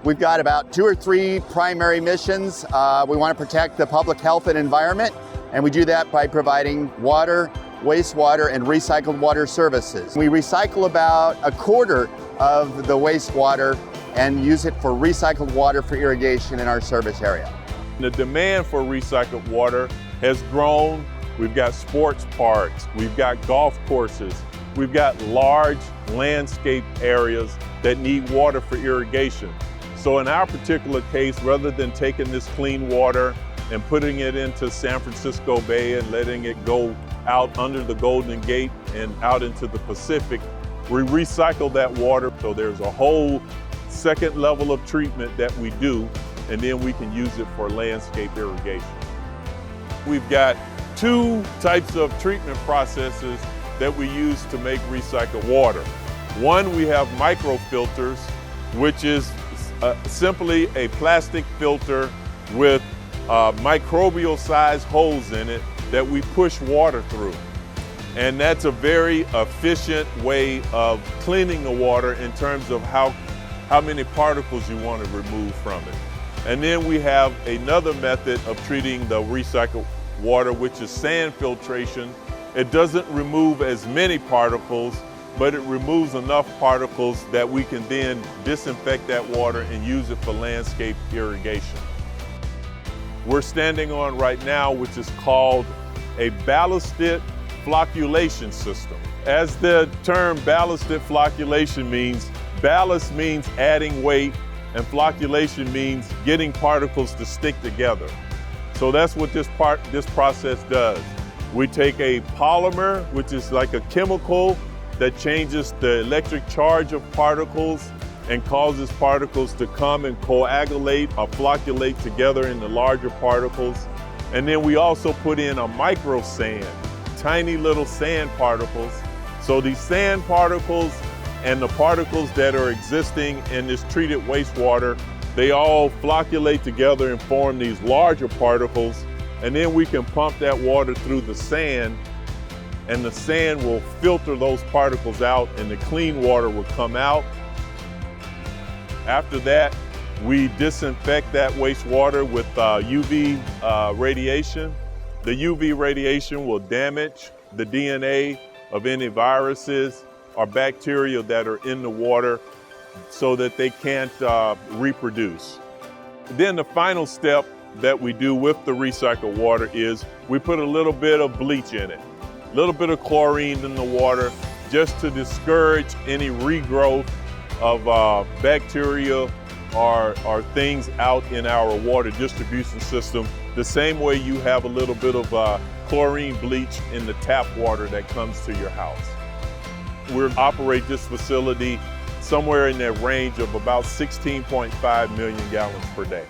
We've got about 2 or 3 primary missions. We want to protect the public health and environment, and we do that by providing water, wastewater, and recycled water services. We recycle about a quarter of the wastewater and use it for recycled water for irrigation in our service area. The demand for recycled water has grown. We've got sports parks, we've got golf courses, we've got large landscape areas that need water for irrigation. So in our particular case, rather than taking this clean water and putting it into San Francisco Bay and letting it go out under the Golden Gate and out into the Pacific, we recycle that water. So there's a whole second level of treatment that we do, and then we can use it for landscape irrigation. We've got 2 types of treatment processes that we use to make recycled water. One, we have microfilters, which is simply a plastic filter with microbial sized holes in it that we push water through. And that's a very efficient way of cleaning the water in terms of how many particles you want to remove from it. And then we have another method of treating the recycled water, which is sand filtration. It doesn't remove as many particles, but it removes enough particles that we can then disinfect that water and use it for landscape irrigation. We're standing on right now, which is called a ballasted flocculation system. As the term ballasted flocculation means, ballast means adding weight, and flocculation means getting particles to stick together. So that's what this process does. We take a polymer, which is like a chemical that changes the electric charge of particles and causes particles to come and coagulate or flocculate together into larger particles. And then we also put in a micro sand, tiny little sand particles. So these sand particles and the particles that are existing in this treated wastewater, they all flocculate together and form these larger particles. And then we can pump that water through the sand, and the sand will filter those particles out and the clean water will come out. After that, we disinfect that wastewater with UV radiation. The UV radiation will damage the DNA of any viruses or bacteria that are in the water so that they can't reproduce. Then the final step that we do with the recycled water is we put a little bit of bleach in it, a little bit of chlorine in the water, just to discourage any regrowth of bacteria or things out in our water distribution system, the same way you have a little bit of chlorine bleach in the tap water that comes to your house. We operate this facility somewhere in that range of about 16.5 million gallons per day.